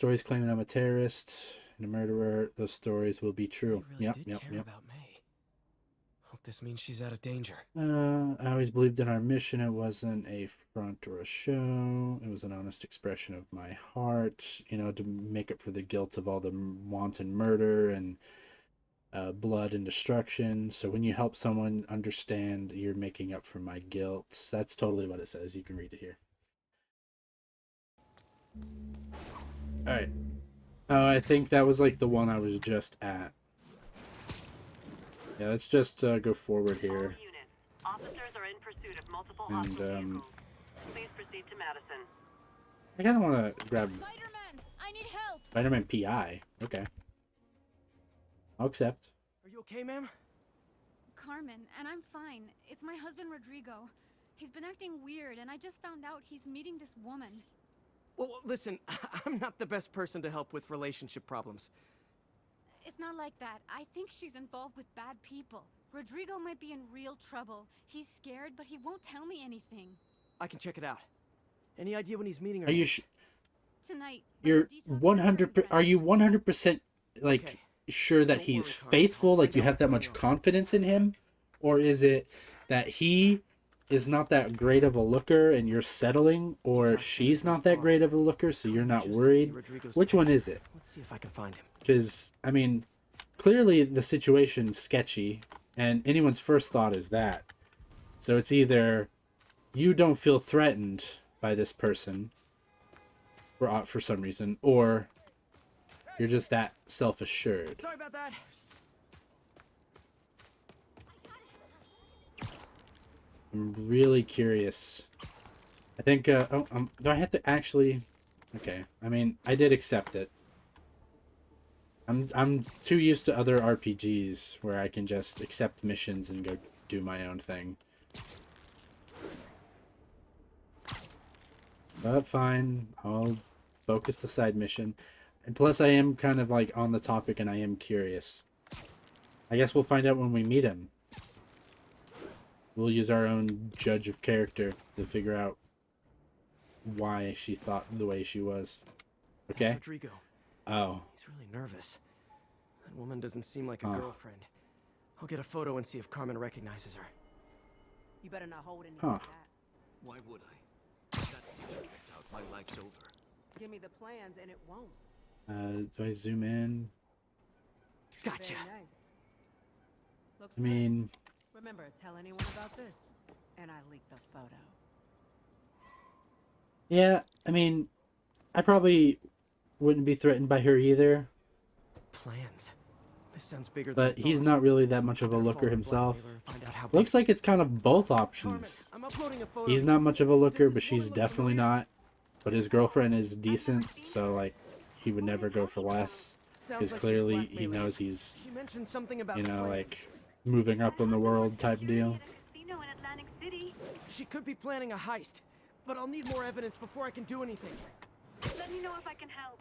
Stories claiming I'm a terrorist and a murderer. Those stories will be true. Really Yep, did yep, care yep. about May. Hope this means she's out of danger. I always believed in our mission. It wasn't a front or a show. It was an honest expression of my heart, you know, to make up for the guilt of all the wanton murder and blood and destruction. So when you help someone understand, you're making up for my guilt. That's totally what it says. You can read it here. All right. Oh, I think that was like the one I was just at. Yeah, let's just go forward here. Officers are in pursuit of multiple And vehicles. Please proceed to Madison. I kind of want to grab Spider-Man, I need help. Spider-Man PI. Okay. I'll accept. Are you okay, ma'am? Carmen, and I'm fine. It's my husband Rodrigo. He's been acting weird, and I just found out he's meeting this woman. Well, listen, I'm not the best person to help with relationship problems. It's not like that. I think she's involved with bad people. Rodrigo might be in real trouble. He's scared, but he won't tell me anything. I can check it out. Any idea when he's meeting her? Are you Tonight. but the You're details 100 are you 100% like Okay. sure that Don't he's worry, Carmen. faithful, I'll like find you out have that what's much going on. confidence in him, or is it that he is not that great of a looker and you're settling, or she's not that great of a looker so you're not Just worried? see Rodrigo's Which one page. is it? Let's see if I can find him. Because I mean, clearly the situation's sketchy and anyone's first thought is that. So it's either you don't feel threatened by this person for some reason, or you're just that self-assured. Sorry about that. I'm really curious. I think, do I have to actually... Okay, I mean, I did accept it. I'm too used to other RPGs where I can just accept missions and go do my own thing. But fine, I'll focus the side mission. And plus I am kind of like on the topic and I am curious. I guess we'll find out when we meet him. We'll use our own judge of character to figure out why she thought the way she was. That's Okay? Rodrigo. Oh. He's really nervous. That woman doesn't seem like a Huh. girlfriend. I'll get a photo and see if Carmen recognizes her. You better not hold any Huh. of that. Why would I? That picture gets out, my life's over. Give me the plans and it won't. Do I zoom in? Gotcha. Very nice. Looks I mean, good. Remember, tell anyone about this. And I leaked the photo. yeah, I mean, I probably wouldn't be threatened by her either, Plans. This sounds bigger but than I he's thought. not really that much of a Better looker follow the himself. blackmailer and find out how Looks big- like it's kind of both Carmen, options. I'm uploading a photo. He's not much of a looker, Does but this woman she's look definitely familiar? not. But his girlfriend is decent, so like he would never go for less. Sounds Because like she's clearly he blackmailing knows him. he's, She mentioned something about you know, plans. like moving up in the world type deal. Casino in Atlantic City. She could be planning a heist, but I'll need more evidence before I can do anything. Let me know if I can help.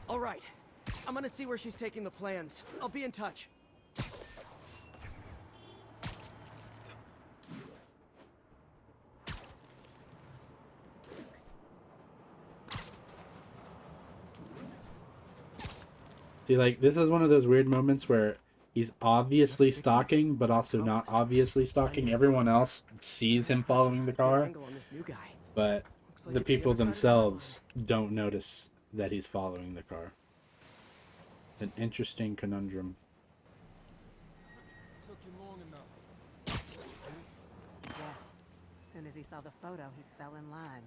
All right. I'm gonna see where she's taking the plans. I'll be in touch. See, like, this is one of those weird moments where he's obviously stalking, but also not obviously stalking. Everyone else sees him following the car, Angle on this new guy. but Looks like the it's people other side of the themselves don't notice that he's following the car. It's an interesting conundrum. Took you long enough. Yeah. As soon as he saw the photo, he fell in line.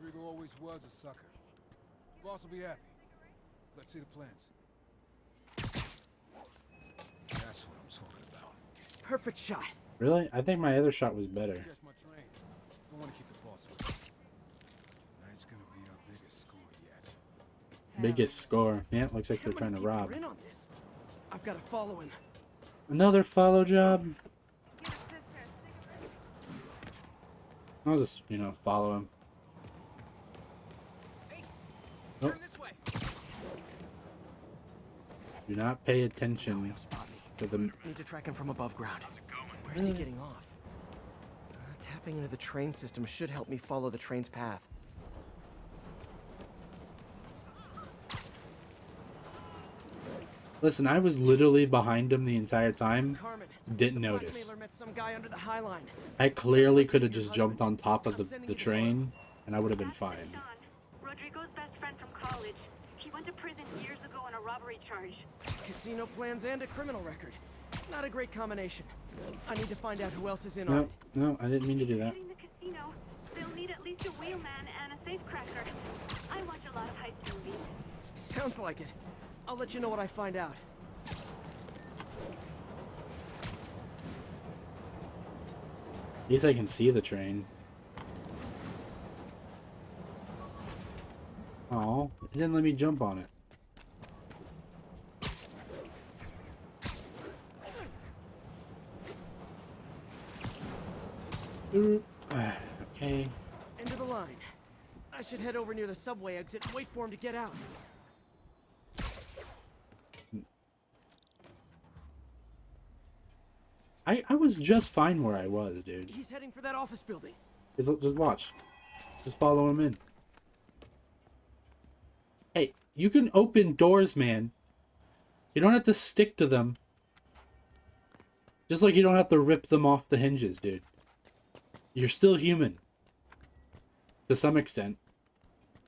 Rodrigo always was a sucker. Boss will be happy. Let's see the plans. That's what I'm talking about. Perfect shot. Really? I think my other shot was better. Catch my train. Don't want to keep the boss waiting. Tonight's gonna be our biggest score yet. Biggest score. Yeah, it looks like they're How trying many to people rob. are in on this? I've got to follow him. Another follow job? I'll just, you know, follow him. Oh. Turn this way. Do not pay attention to the... Need to track him from above ground. Where's he getting off? Tapping into the train system should help me follow the train's path. Listen, I was literally behind him the entire time. Carmen, Didn't the notice. blackmailer met some guy under the High Line. I clearly could have Your just husband. jumped on top of I'm sending the you train, and I would have been That's fine. Deshaun, Rodrigo's best friend from college. He went to prison years ago on a robbery charge. Casino plans and a criminal record. Not a great combination. I need to find out who else is in on No, it. no, I didn't mean to do that. Hitting the casino, they'll need at least a wheelman and a safecracker. I watch a lot of heist movies. Sounds like it. I'll let you know what I find out. At least I can see the train. Oh, it didn't let me jump on it. Okay. End of the line. I should head over near the subway exit and wait for him to get out. I was just fine where I was, dude. He's heading for that office building. Just watch. Just follow him in. Hey, you can open doors, man. You don't have to stick to them. Just like you don't have to rip them off the hinges, dude. You're still human. To some extent.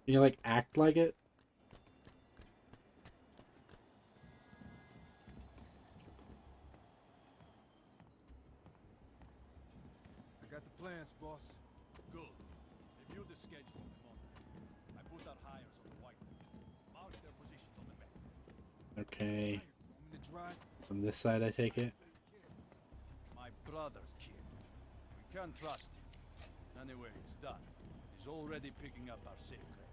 You like act like it. I got the plans, boss. Good. Review the schedule on the Monday. I put out hires on the white. Mark their positions on the map. Okay. Want me to drive? From this side, I take it. My brother's kid. We can't trust him. Anyway, it's done. He's already picking up our safecracker.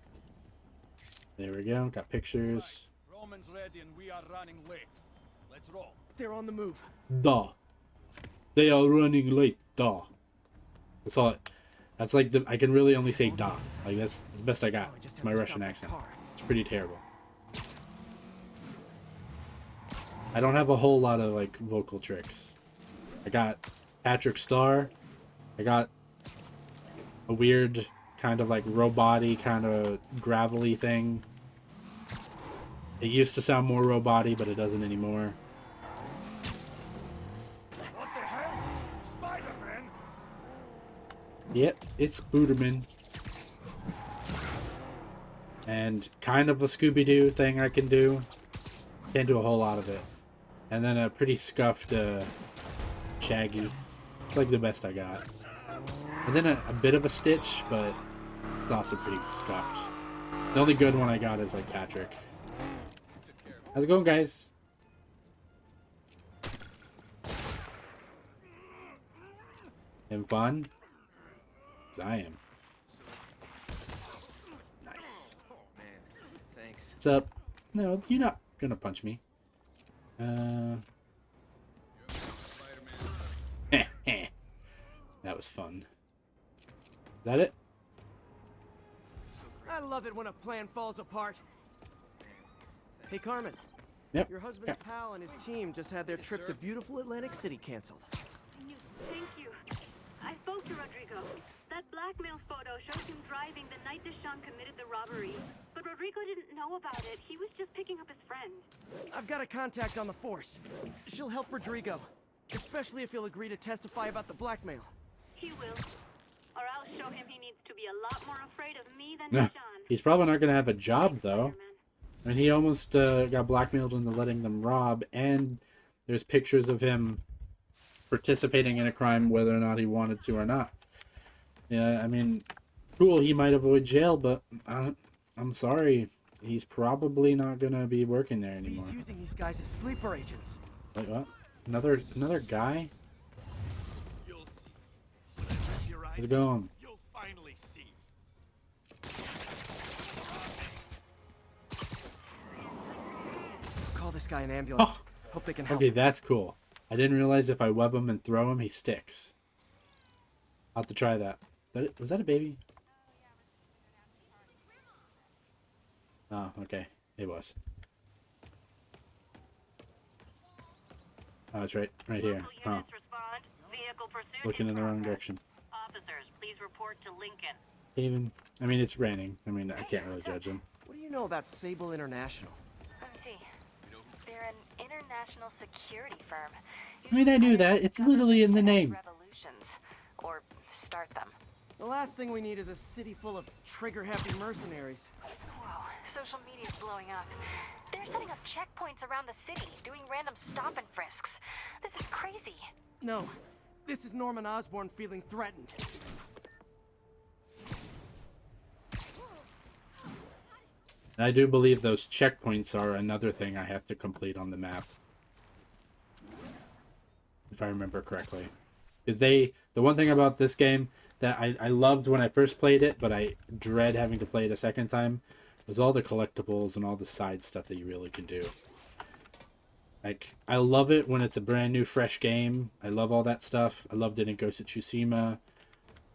There we go. Got pictures. Right. Roman's ready and we are running late. Let's roll. They're on the move. Duh. They are running late. Duh. That's all. That's like I can really only say da. Like that's the best I got. Oh, I just It's have my to Russian stop that accent. car. It's pretty terrible. I don't have a whole lot of like vocal tricks. I got Patrick Starr. I got a weird kind of like robot-y, kind of gravelly thing. It used to sound more robot-y, but it doesn't anymore. What the hell? Spider-Man? Yep, it's Spooderman. And kind of a Scooby-Doo thing I can do. Can't do a whole lot of it. And then a pretty scuffed Shaggy. It's like the best I got. And then a bit of a Stitch, but it's also pretty scuffed. The only good one I got is like Patrick. How's it going, guys? Having fun? 'Cause I am. Nice. Oh, man. Thanks. What's up? No, you're not gonna punch me. That was fun. Is that it? I love it when a plan falls apart. Hey, Carmen. Yep. Your husband's pal and his team just had their trip to beautiful Atlantic City canceled. Thank you. I spoke to Rodrigo. That blackmail photo shows him driving the night Deshaun committed the robbery. But Rodrigo didn't know about it. He was just picking up his friend. I've got a contact on the force. She'll help Rodrigo, especially if he'll agree to testify about the blackmail. He will. Or I'll show him he needs to be a lot more afraid of me than No. Deshaun. He's probably not gonna have a job though. Spider-Man. I mean, he almost got blackmailed into letting them rob, and there's pictures of him participating in a crime, whether or not he wanted to or not. Yeah, I mean, cool, he might avoid jail, but I'm sorry, he's probably not gonna be working there anymore. He's using these guys as sleeper agents. Wait, what? Another guy? You'll see. Your eyes, How's it going? you'll finally see. Call this guy an ambulance. Oh, Hope they can help. okay, that's cool. I didn't realize if I web him and throw him, he sticks. I'll have to try that. Was that a baby? Oh, okay. It was. Oh, it's right here. Local Oh, units respond. Vehicle pursuit looking in the wrong progress. direction. Officers, please report to Lincoln. Even, I mean, it's raining. I mean, I can't really judge him. What do you know about Sable International? Let me see. They're an international security firm. I mean, I knew that. It's literally in the name. Revolutions, or start them. The last thing we need is a city full of trigger-happy mercenaries. Whoa, social media's blowing up. They're setting up checkpoints around the city, doing random stop and frisks. This is crazy. No, this is Norman Osborn feeling threatened. I do believe those checkpoints are another thing I have to complete on the map. If I remember correctly. Because the one thing about this game that I loved when I first played it, but I dread having to play it a second time, was all the collectibles and all the side stuff that you really can do. Like, I love it when it's a brand new, fresh game. I love all that stuff. I loved it in Ghost of Tsushima,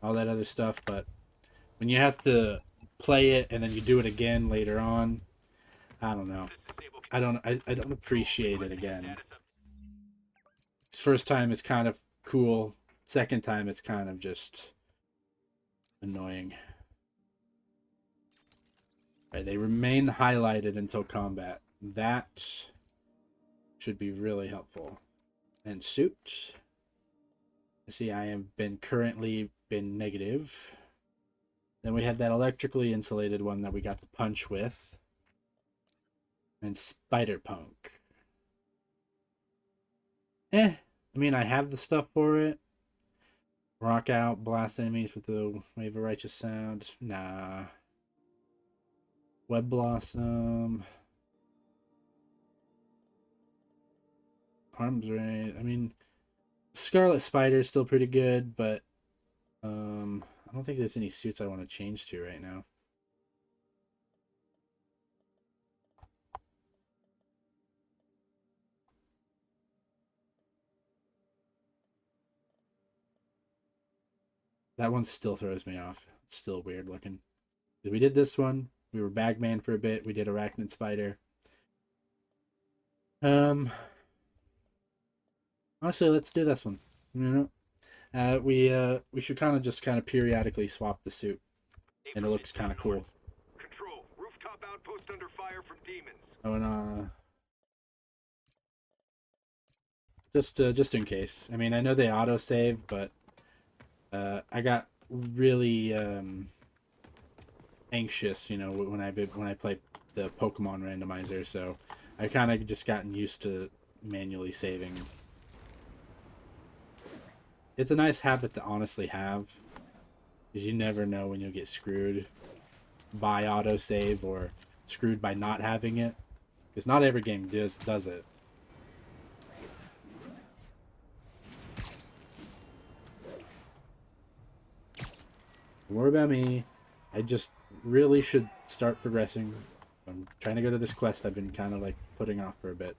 all that other stuff, but when you have to play it and then you do it again later on, I don't know. I don't appreciate it again. First time it's kind of cool. Second time it's kind of just annoying. Right, they remain highlighted until combat. That should be really helpful. And suit. See, I have been currently been negative. Then we have that electrically insulated one that we got the punch with. And Spider-Punk. I mean, I have the stuff for it. Rock out, blast enemies with the Wave of Righteous Sound. Nah. Web Blossom. Arms Ray. I mean, Scarlet Spider is still pretty good, but I don't think there's any suits I want to change to right now. That one still throws me off. It's still weird looking. We did this one. We were Bagman for a bit. We did Arachnid Spider. Honestly, let's do this one. You know, we should kind of periodically swap the suit, and it looks kind of cool. Control, rooftop outpost under fire from demons. Oh, and just in case. I mean, I know they autosave, but I got really anxious, you know, when I play the Pokemon randomizer, so I kind of just gotten used to manually saving. It's a nice habit to honestly have, because you never know when you'll get screwed by autosave or screwed by not having it, because not every game does it. Don't worry about me. I just really should start progressing. I'm trying to go to this quest I've been kind of like putting off for a bit.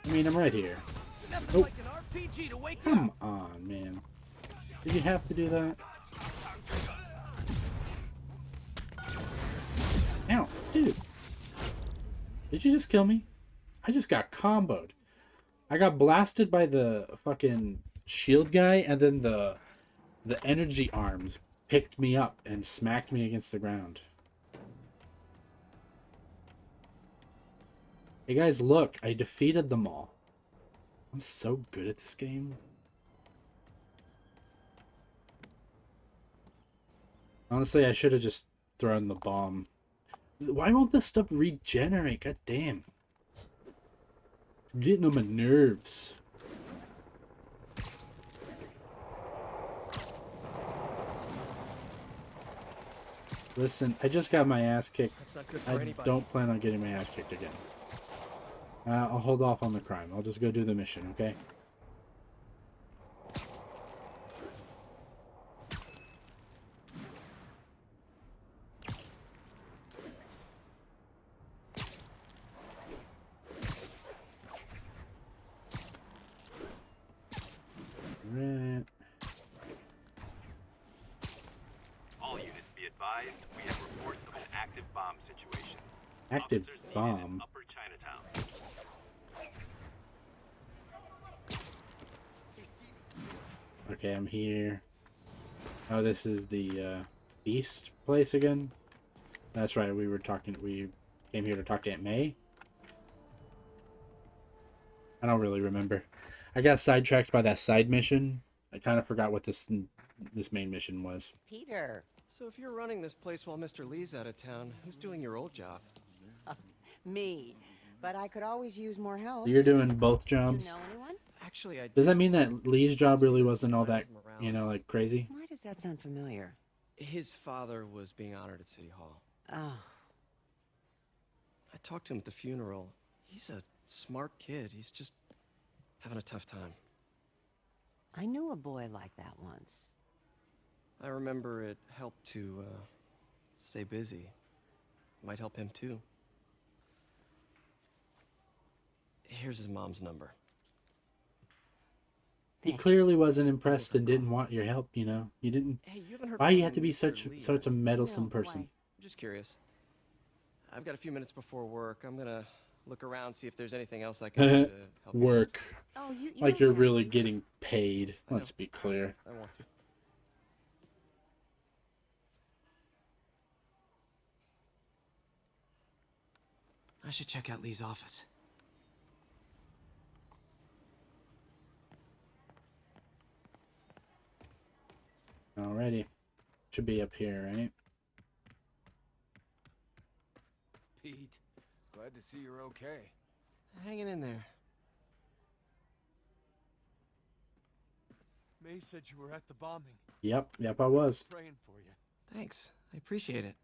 I mean, I'm right here. Oh, come on, man. Did you have to do that? Ow, dude. Did you just kill me? I just got comboed. I got blasted by the fucking shield guy, and then the energy arms picked me up and smacked me against the ground. Hey guys, look, I defeated them all. I'm so good at this game. Honestly, I should have just thrown the bomb. Why won't this stuff regenerate? God damn. It's getting on my nerves. Listen, I just got my ass kicked. I don't plan on getting my ass kicked again. I'll hold off on the crime. I'll just go do the mission, okay? Right. All units be advised, we have reports of an active bomb situation. Active Officers needed bomb? in Upper Chinatown. Okay, I'm here. Oh, this is the Beast place again? That's right. We came here to talk to Aunt May. I don't really remember. I got sidetracked by that side mission. I kind of forgot what this main mission was. Peter. So if you're running this place while Mr. Lee's out of town, who's doing your old job? Me. But I could always use more help. You're doing both Do you jobs. know anyone? Actually, I Does that do. mean that Lee's job really wasn't all that, Miles you know, Morales. like crazy? Why does that sound familiar? His father was being honored at City Hall. Oh, I talked to him at the funeral. He's a smart kid. He's just having a tough time. I knew a boy like that once. I remember it helped to stay busy. Might help him too. Here's his mom's number. He Thanks. clearly wasn't impressed and didn't want your help, you know. You didn't. Hey, you haven't heard Why you from have to be Mr. such Lee, a right? meddlesome No, person? why? I'm just curious. I've got a few minutes before work. I'm gonna look around, see if there's anything else I can do to help you out. Work. Oh, you Like don't you're have really to. getting paid. I Let's know. be clear. I want to. I should check out Lee's office. Alrighty. Should be up here, right? Pete, glad to see you're okay. Hanging in there. May said you were at the bombing. Yep, I was. Praying for you. Thanks. I appreciate it.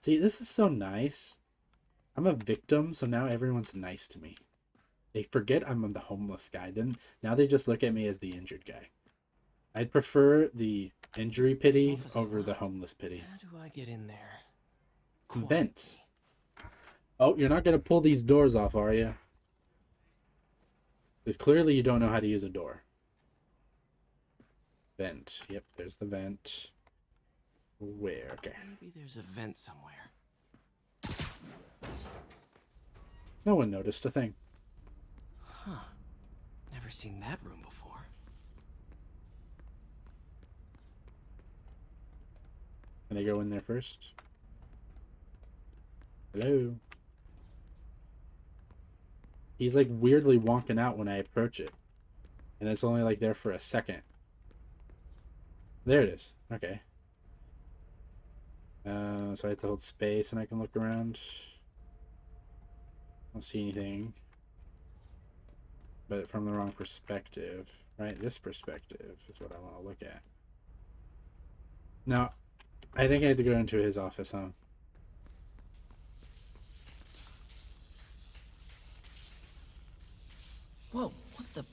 See, this is so nice. I'm a victim, so now everyone's nice to me. They forget I'm the homeless guy. Then now they just look at me as the injured guy. I'd prefer the injury pity office is over the locked. homeless pity. How do I get in there? Vent. Oh, you're not gonna pull these doors off, are you? Because clearly you don't know how to use a door. Vent. Yep, there's the vent. Where? Okay. Maybe there's a vent somewhere. No one noticed a thing. Huh. Never seen that room before. Can I go in there first? Hello? He's like weirdly wonking out when I approach it. And it's only like there for a second. There it is. Okay. So I have to hold space and I can look around. I don't see anything. But from the wrong perspective. Right? This perspective is what I want to look at. Now, I think I have to go into his office, huh? Whoa, what the?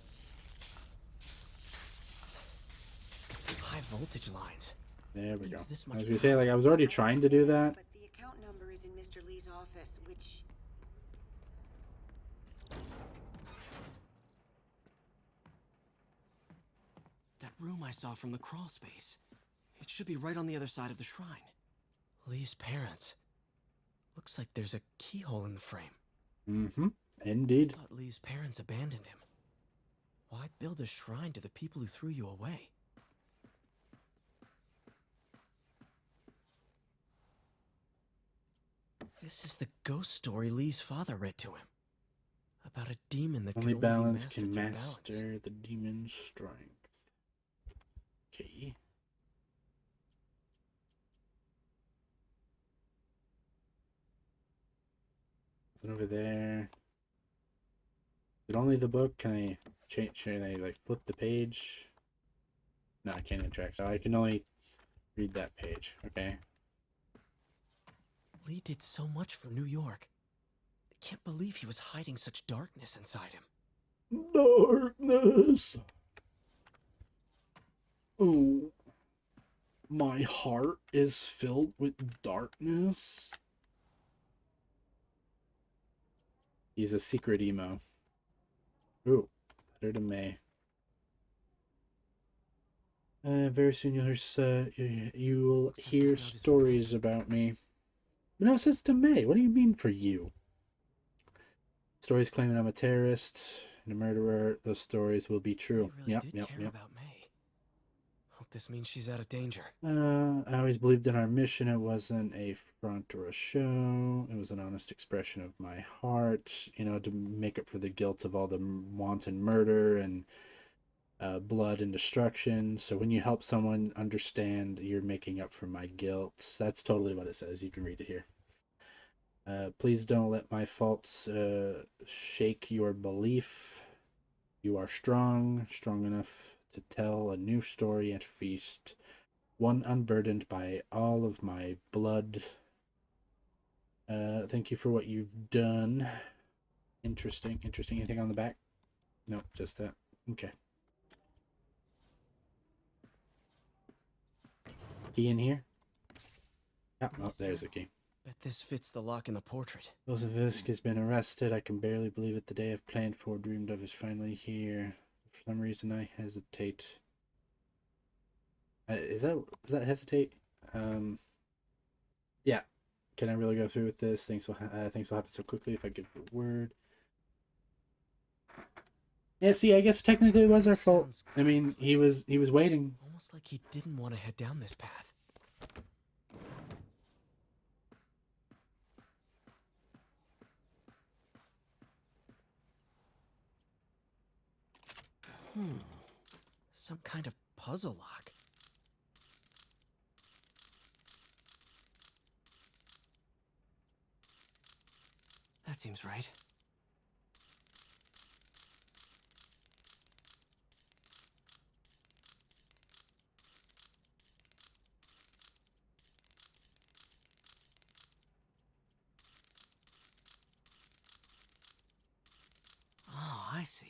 High voltage lines. There we go. Needs this I much was gonna say, power. like, I was already trying to do that. But the account number is in Mr. Lee's office, which... That room I saw from the crawl space. It should be right on the other side of the shrine. Lee's parents. Looks like there's a keyhole in the frame. Mm-hmm. Indeed. Thought Lee's parents abandoned him. Why build a shrine to the people who threw you away? This is the ghost story Lee's father read to him. About a demon that Only could balance be can mastered through balance. master the demon's strength. Okay. Nothing over there. Is it only the book? Can I change? Can I like flip the page? No, I can't interact. So I can only read that page. Okay. Lee did so much for New York. I can't believe he was hiding such darkness inside him. Darkness. Oh, my heart is filled with darkness. He's a secret emo. Ooh, letter to May. Very soon you'll hear stories about me. No, it says to May. What do you mean for you? Stories claiming I'm a terrorist and a murderer. Those stories will be true. He really Yep. did care about May. this means she's out of danger. I always believed in our mission. It wasn't a front or a show. It was an honest expression of my heart, to make up for the guilt of all the wanton murder and blood and destruction. So when you help someone understand, you're making up for my guilt. That's totally what it says. You can read it here. Please don't let my faults shake your belief. You are strong enough to tell a new story and feast, one unburdened by all of my blood. Thank you for what you've done. Interesting. Anything on the back? Nope, just that. Okay. Key in here? Oh, there's the key. Bet this fits the lock in the portrait. Lozovisk has been arrested. I can barely believe it. The day I've planned for, dreamed of, is finally here. For some reason, I hesitate. Is that hesitate? Yeah. Can I really go through with this? Things will happen so quickly if I give the word. Yeah, see, I guess technically it was our fault. I mean, he was waiting. Almost like he didn't want to head down this path. Some kind of puzzle lock. That seems right. Oh, I see.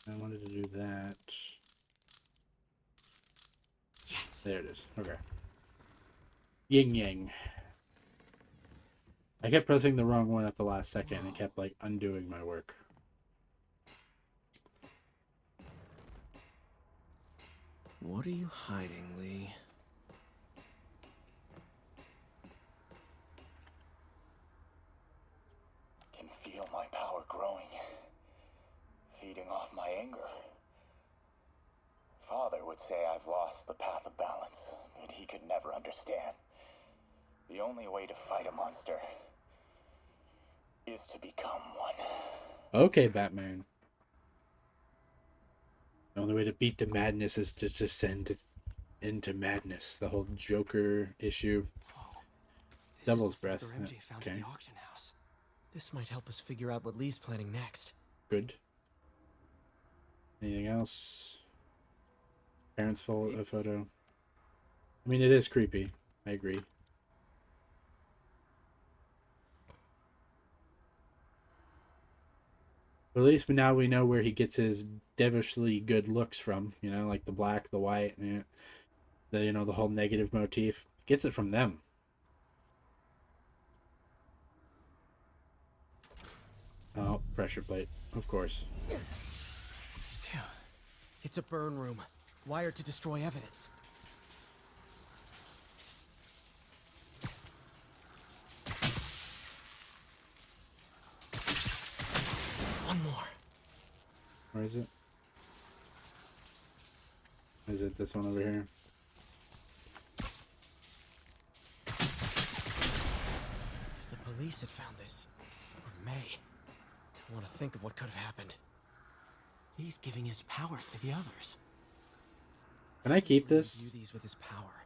I wanted to do that. Yes. There it is. Okay. Yin Yang. I kept pressing the wrong one at the last second and it kept like undoing my work. What are you hiding, Lee? Can feel my power growing, feeding off my anger. Father would say I've lost the path of balance, but he could never understand. The only way to fight a monster is to become one. Okay, Batman. The only way to beat the madness is to descend into madness. The whole Joker issue. Devil's Breath. MJ found Okay. at the auction house. This might help us figure out what Lee's planning next. Good. Anything else? Parents' photo. I mean, it is creepy. I agree. But at least now we know where he gets his devilishly good looks from. Like the black, the white, and the whole negative motif. Gets it from them. Oh, pressure plate, of course. Phew. It's a burn room, wired to destroy evidence. One more. Where is it? Is it this one over here? The police had found this. Or may. I want to think of what could have happened. He's giving his powers to the others. Can I keep this? View these with his power.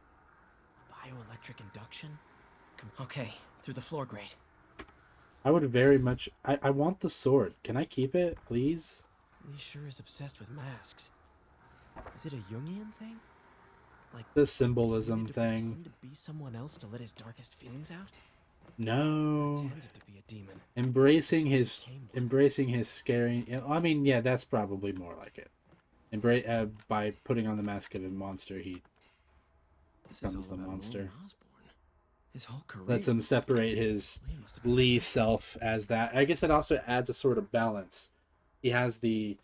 Bioelectric induction? Okay, through the floor grate. I would very much... I want the sword. Can I keep it, please? Lee sure is obsessed with masks. Is it a Jungian thing? Like The symbolism to thing. pretend to be someone else to let his darkest feelings out? No. Pretended to be a demon. Embracing his scary... I mean, yeah, that's probably more like it. By putting on the mask of a monster, he becomes the monster. His whole career. Lets him separate his Lee self as that. I guess it also adds a sort of balance. He has the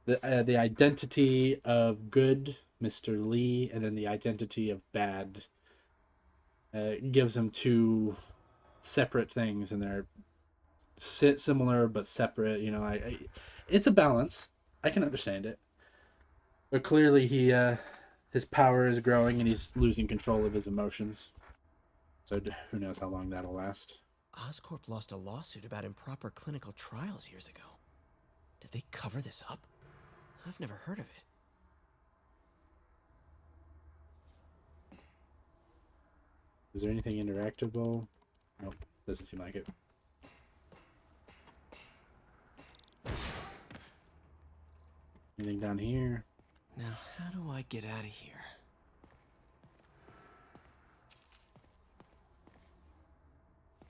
identity of good, Mr. Lee, and then the identity of bad. Gives him two separate things, and they're similar but separate. You know, it's a balance. I can understand it, but clearly his power is growing and he's losing control of his emotions. So who knows how long that'll last. Oscorp lost a lawsuit about improper clinical trials years ago. Did they cover this up? I've never heard of it. Is there anything interactable? Nope, doesn't seem like it. Anything down here? Now, how do I get out of here?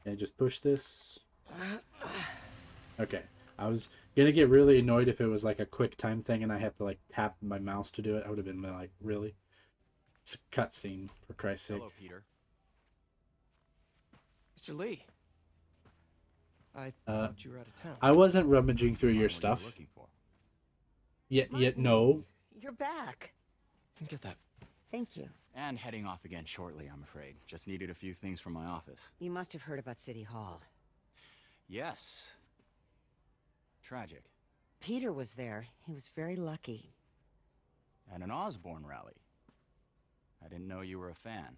Can I just push this? Okay. I was gonna get really annoyed if it was like a quick time thing and I have to like tap my mouse to do it. I would have been like, really? It's a cutscene, for Christ's sake. Hello, Peter. Mr. Lee. I thought you were out of town. I wasn't rummaging through your stuff. Looking for? Yet no. You're back. Didn't get that. Thank you. And heading off again shortly, I'm afraid. Just needed a few things from my office. You must have heard about City Hall. Yes. Tragic. Peter was there. He was very lucky. At an Osborn rally. I didn't know you were a fan.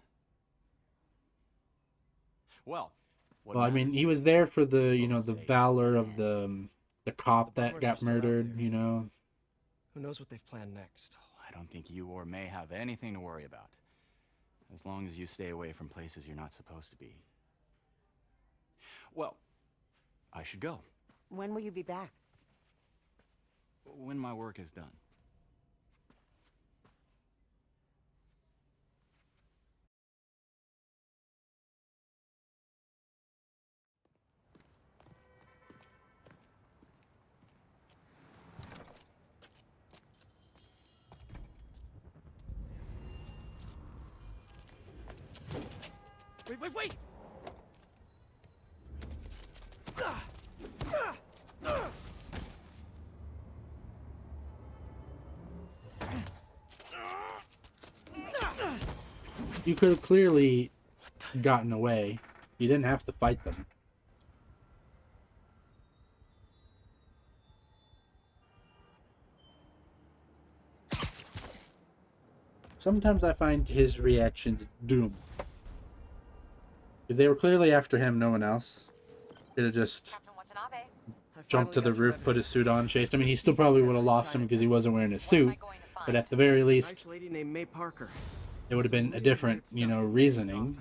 Well, I mean, he was there for the, you know, the valor of the cop that got murdered, you know. Who knows what they've planned next? I don't think you or May have anything to worry about. As long as you stay away from places you're not supposed to be. Well, I should go. When will you be back? When my work is done. Wait! You could have clearly gotten away. You didn't have to fight them. Sometimes I find his reactions doom. Because they were clearly after him, no one else. Could have just jumped to the roof, put his suit on, chased him. I mean, he still probably would have lost him because he wasn't wearing his suit. But at the very least, Nice lady named May Parker. it would have been a different, you know, reasoning.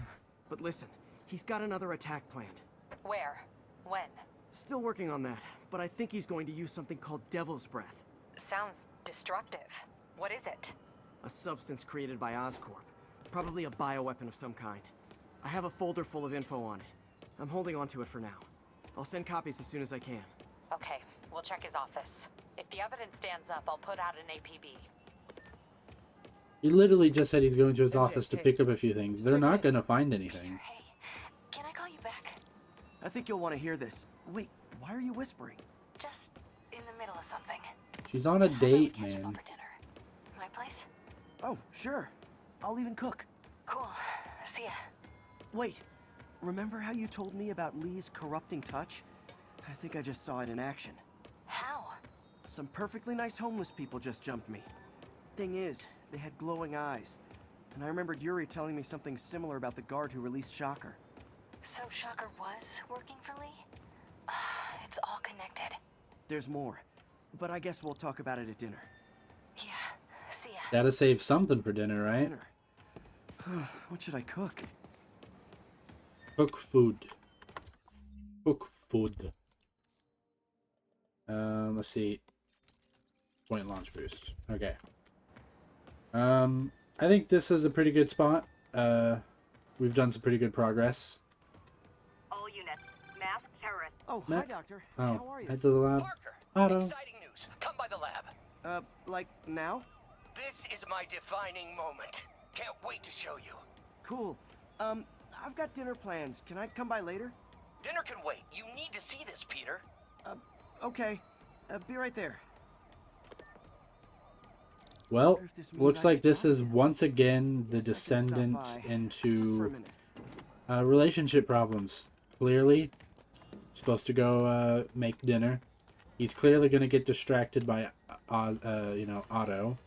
But listen, he's got another attack planned. Where? When? Still working on that, but I think he's going to use something called Devil's Breath. Sounds destructive. What is it? A substance created by Oscorp. Probably a bioweapon of some kind. I have a folder full of info on it. I'm holding on to it for now. I'll send copies as soon as I can. Okay, we'll check his office. If the evidence stands up, I'll put out an APB. He literally just said he's going to his office to pick up a few things. They're not going to find anything. Hey, can I call you back? I think you'll want to hear this. Wait, why are you whispering? Just in the middle of something. She's on a date, Catch up man. over dinner. My place? Oh, sure. I'll even cook. Cool. See ya. Wait, remember how you told me about Lee's corrupting touch? I think I just saw it in action. How? Some perfectly nice homeless people just jumped me. Thing is, they had glowing eyes. And I remembered Yuri telling me something similar about the guard who released Shocker. So Shocker was working for Lee? It's all connected. There's more, but I guess we'll talk about it at dinner. Yeah, see ya. Gotta save something for dinner, right? Dinner. What should I cook? Cook food. Cook food. Let's see. Point launch boost. Okay. I think this is a pretty good spot. We've done some pretty good progress. All units, masked terrorists. Oh, hi, Doctor. Oh, How are you? head to the lab. Otto. Exciting news. Come by the lab. Like now? This is my defining moment. Can't wait to show you. Cool. I've got dinner plans. Can I come by later? Dinner can wait. You need to see this, Peter. Okay. Be right there. Well, looks like this is once again the descendant into relationship problems. clearly supposed to go make dinner. He's clearly going to get distracted by, Otto. Today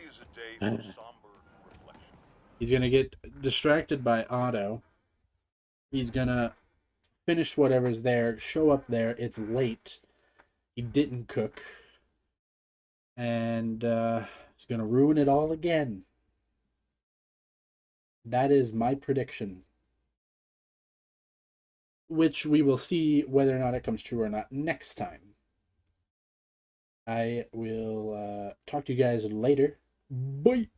is a day for somber reflection. He's going to get distracted by Otto. He's going to finish whatever's there, show up there. It's late. He didn't cook. And he's going to ruin it all again. That is my prediction. Which we will see whether or not it comes true or not next time. I will talk to you guys later. Bye!